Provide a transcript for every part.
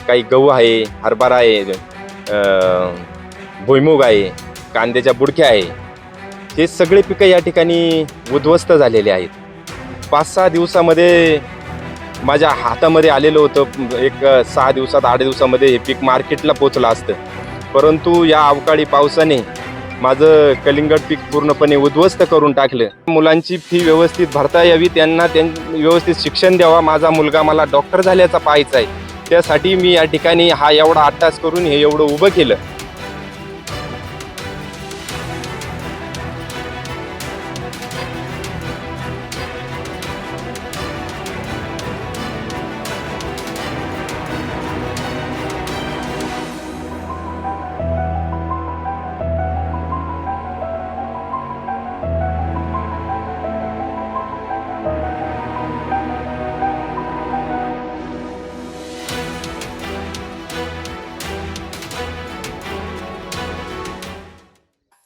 काही गहू आहे, हरभरा आहे, भुईमुग आहे, कांद्याच्या बुडक्या आहे. हे सगळे पिकं या ठिकाणी उद्ध्वस्त झालेले आहेत. 5-6 दिवसामध्ये माझ्या हातामध्ये आलेलं होतं. एक 6 दिवसात 8 दिवसामध्ये हे पीक मार्केटला पोचलं असतं. परंतु या अवकाळी पावसाने माझं कलिंगड पीक पूर्णपणे उद्ध्वस्त करून टाकलं. मुलांची फी व्यवस्थित भरता यावी, त्यांना व्यवस्थित शिक्षण द्यावा. माझा मुलगा मला डॉक्टर झाल्याचा पाहायचा आहे. त्यासाठी मी या ठिकाणी हा एवढा अट्टास करून हे एवढं उभं केलं.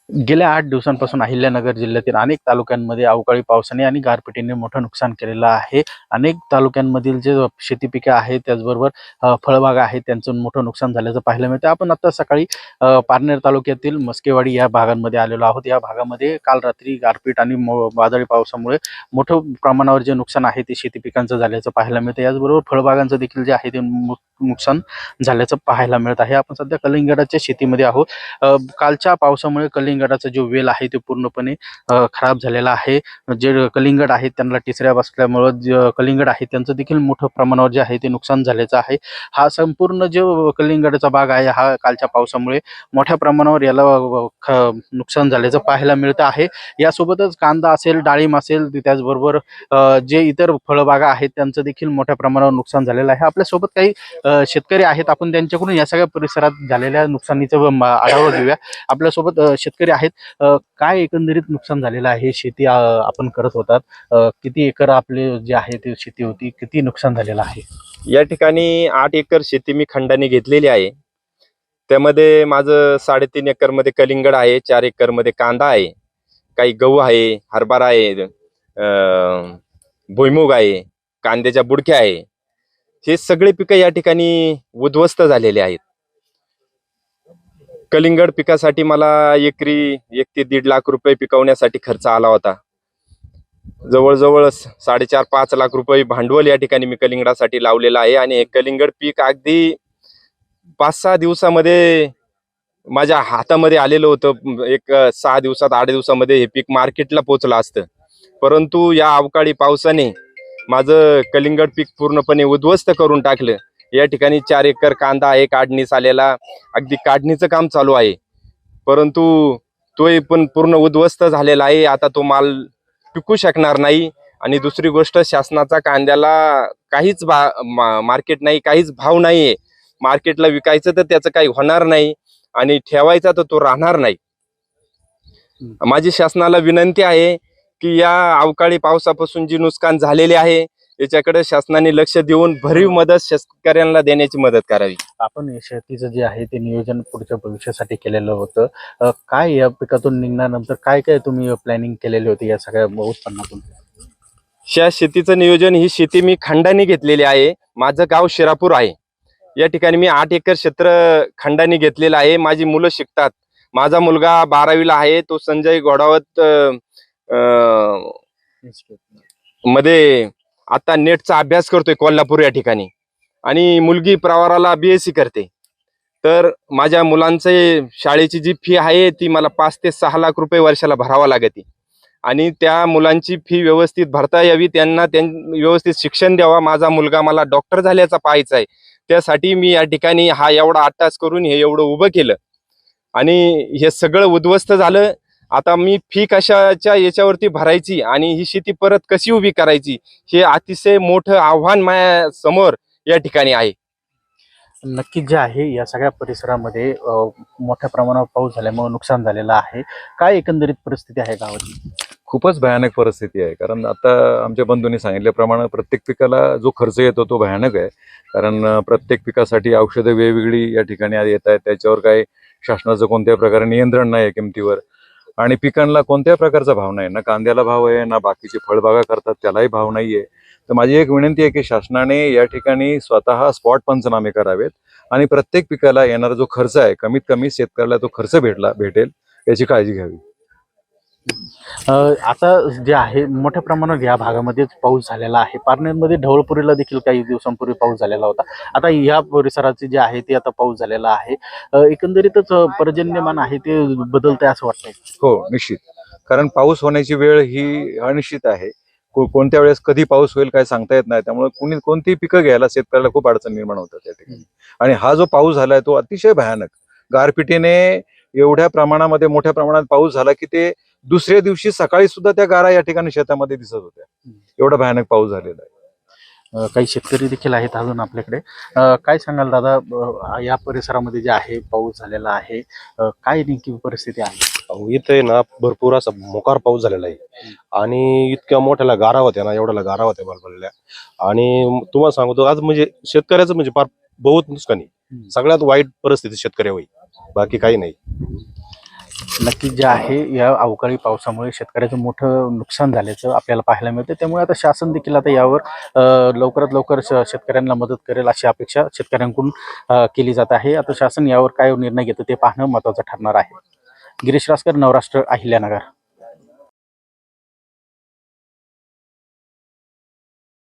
गेल्या 8 दिवसांपासून अहिल्यानगर जिल्ह्यातील अनेक तालुक्यांमध्ये अवकाळी पावसाने आणि गारपिटीने मोठं नुकसान केलेलं आहे. अनेक तालुक्यांमधील जे शेती पिके आहेत, त्याचबरोबर फळबागा आहेत, त्यांचं मोठं नुकसान झाल्याचं पाहायला मिळतं. आपण आता सकाळी पारनेर तालुक्यातील मस्केवाडी या भागांमध्ये आलेलो आहोत. या भागामध्ये काल रात्री गारपीट आणि वादळी पावसामुळे मोठं प्रमाणावर जे नुकसान आहे ते शेती पिकांचं झाल्याचं पाहायला मिळतं. याचबरोबर फळबागांचं देखील जे आहे ते नुकसान झाल्याचं पाहायला मिळत आहे. आपण सध्या कलिंगडाच्या शेतीमध्ये आहोत. कालच्या पावसामुळे कलिंगडाचा जो वेल आहे ते पूर्णपणे खराब झालेला आहे. जे कलिंगड आहेत त्यांना टिचऱ्या बसल्यामुळं जे कलिंगड आहे त्यांचं देखील मोठं प्रमाणावर जे आहे ते नुकसान झाल्याचं आहे. हा संपूर्ण जो कलिंगडाचा बाग आहे हा कालच्या पावसामुळे मोठ्या प्रमाणावर याला नुकसान झाल्याचं पाहायला मिळतं आहे. यासोबतच कांदा असेल, डाळिंब असेल, त्याचबरोबर जे इतर फळबागा आहेत त्यांचं देखील मोठ्या प्रमाणावर नुकसान झालेलं आहे. आपल्यासोबत काही शेतकरी आहेत. आपण त्यांच्याकडून या सगळ्या परिसरात झालेल्या नुकसानीचा आढावा घेऊया. आपल्यासोबत शेतकरी आहेत. काय एकंदरीत नुकसान झालेलं आहे? शेती आपण करत होतात, किती एकर आपले जे आहे ते शेती होती, किती नुकसान झालेलं आहे? या ठिकाणी 8 एकर शेती मी खंडाने घेतलेली आहे. त्यामध्ये माझं 3.5 एकरमध्ये कलिंगड आहे, 4 एकरमध्ये कांदा आहे, काही गहू आहे, हरभरा आहे, भुईमुग आहे, कांद्याच्या बुडक्या आहे. हे सगळे पिकं या ठिकाणी उद्ध्वस्त झालेले आहेत. कलिंगड पिकासाठी मला एकरी 1 ते 1.5 लाख रुपये पिकवण्यासाठी खर्च आला होता. जवळजवळ 4.5-5 लाख रुपये भांडवल या ठिकाणी मी कलिंगडासाठी लावलेलं आहे. आणि हे कलिंगड पीक अगदी 5-6 दिवसामध्ये माझ्या हातामध्ये आलेलं होतं. एक 6 दिवसात 8 दिवसामध्ये हे पीक मार्केटला पोचलं असतं. परंतु या अवकाळी पावसाने माझं कलिंगड पीक पूर्णपणे उद्ध्वस्त करून टाकलं. या ठिकाणी 4 एकर कांदा आहे, काढणीस आलेला. अगदी काढणीचं काम चालू आहे, परंतु तोही पण पूर्ण उद्ध्वस्त झालेला आहे. आता तो माल पिकू शकणार नाही. आणि दुसरी गोष्ट, शासनाचा कांद्याला काहीच मार्केट नाही, काहीच भाव नाहीये. मार्केटला विकायचं तर त्याचं काही होणार नाही आणि ठेवायचा तर तो राहणार नाही. माझी शासनाला विनंती आहे की या अवकाळी पावसापासून जी नुकसान झालेले आहे याच्याकडे शासनाने लक्ष देऊन भरीव मदत शेतकऱ्यांना देण्याची मदत करावी. आपण शेतीचं जे आहे ते नियोजन पुढच्या भविष्यासाठी केलेलं होतं. काय या पिकातून निघण्यानंतर काय काय तुम्ही प्लॅनिंग केलेली होती या सगळ्या उत्पन्नातून? या शेतीचं नियोजन, ही शेती मी खंडाने घेतलेली आहे. माझं गाव शिरापूर आहे. या ठिकाणी मी 8 एकर क्षेत्र खंडाने घेतलेलं आहे. माझी मुलं शिकतात. माझा मुलगा 12वीला आहे. तो संजय घोडावत मध्ये आता नेटचा अभ्यास करतोय कोल्हापूर या ठिकाणी. आणि मुलगी प्रवाराला BSc करते. तर माझ्या मुलांचे शाळेची जी फी आहे ती मला 5 ते 6 लाख रुपये वर्षाला भरावा लागते. आणि त्या मुलांची फी व्यवस्थित भरता यावी, त्यांना व्यवस्थित शिक्षण द्यावा. माझा मुलगा मला डॉक्टर झाल्याचा पाहायचा आहे. त्यासाठी मी या ठिकाणी हा एवढा अट्टास करून हे एवढं उभं केलं. आणि हे सगळं उद्ध्वस्त झालं. आता मी फी कशाच्या याच्यावरती भरायची आणि ही शेती परत कशी उभी करायची, हे अतिशय मोठं आव्हान माझ्या समोर या ठिकाणी आहे. नक्कीच जे आहे या सगळ्या परिसरामध्ये मोठ्या प्रमाणावर पाऊस झाल्यामुळे नुकसान झालेलं आहे. काय एकंदरीत परिस्थिती आहे गावाची? खूपच भयानक परिस्थिती आहे. कारण आता आमच्या बंधूंनी सांगितल्याप्रमाणे प्रत्येक पिकाला जो खर्च येतो तो भयानक आहे. कारण प्रत्येक पिकासाठी औषधं वेगवेगळी या ठिकाणी येत आहेत. त्याच्यावर काही शासनाचं कोणत्या प्रकारे नियंत्रण नाही आहे किमतीवर. आणि पिकांना कोणत्या प्रकारचा भाव नाही. ना कांद्याला भाव आहे, ना बाकीचे फळबागा करतात त्यालाही भाव नाही आहे. तर माझी एक विनंती आहे की शासनाने या ठिकाणी स्वतः स्पॉट पंचनामे करावेत आणि प्रत्येक पिकाला येणारा जो खर्च आहे कमीत कमी शेतकऱ्याला तो खर्च भेटेल याची काळजी घ्यावी. आता जे आहे मोठ्या प्रमाणात या भागामध्ये पाऊस झालेला आहे. पारनेरमध्ये ढवळपुरीला देखील काही दिवसांपूर्वी पाऊस झालेला होता. आता या परिसराचे जे आहे ते आता पाऊस झालेला आहे. एकंदरीतच पर्जन्यमान आहे ते बदलतंय असं वाटतंय. हो, निश्चित. कारण पाऊस होण्याची वेळ ही अनिश्चित आहे. कोणत्या वेळेस कधी पाऊस होईल काय सांगता येत नाही. त्यामुळे कोणतीही पिकं घ्यायला शेतकऱ्याला खूप अडचण निर्माण होतात त्या ठिकाणी. आणि हा जो पाऊस झालाय तो अतिशय भयानक. गारपिटीने एवढ्या प्रमाणामध्ये मोठ्या प्रमाणात पाऊस झाला की ते दुसऱ्या दिवशी सकाळी सुद्धा त्या गारा या ठिकाणी शेतामध्ये दिसत होत्या. एवढा भयानक पाऊस झालेला आहे. काही शेतकरी देखील आहेत अजून आपल्याकडे. काय सांगाल दादा, या परिसरामध्ये जे आहे पाऊस झालेला आहे, काय नेमकी परिस्थिती आहे? इथे आहे ना भरपूर असा मोकार पाऊस झालेला आहे आणि इतक्या मोठ्याला गारा होत्या ना, एवढ्याला गारा होत्या बलबलल्या. आणि तुम्हाला सांगतो आज म्हणजे शेतकऱ्याचं म्हणजे फार बहुत नुकसानी, सगळ्यात वाईट परिस्थिती शेतकरी होईल, बाकी काही नाही. नक्कीच जे आहे या अवकाळी पावसामुळे शेतकऱ्याचं मोठं नुकसान झाल्याचं आपल्याला पाहायला मिळतं. त्यामुळे आता शासन देखील आता यावर लवकरात लवकर शेतकऱ्यांना मदत करेल अशी अपेक्षा शेतकऱ्यांकडून केली जात आहे. आता शासन यावर काय निर्णय घेतं ते पाहणं महत्त्वाचं ठरणार आहे. गिरीश रासकर, नवराष्ट्र, अहिल्यानगर.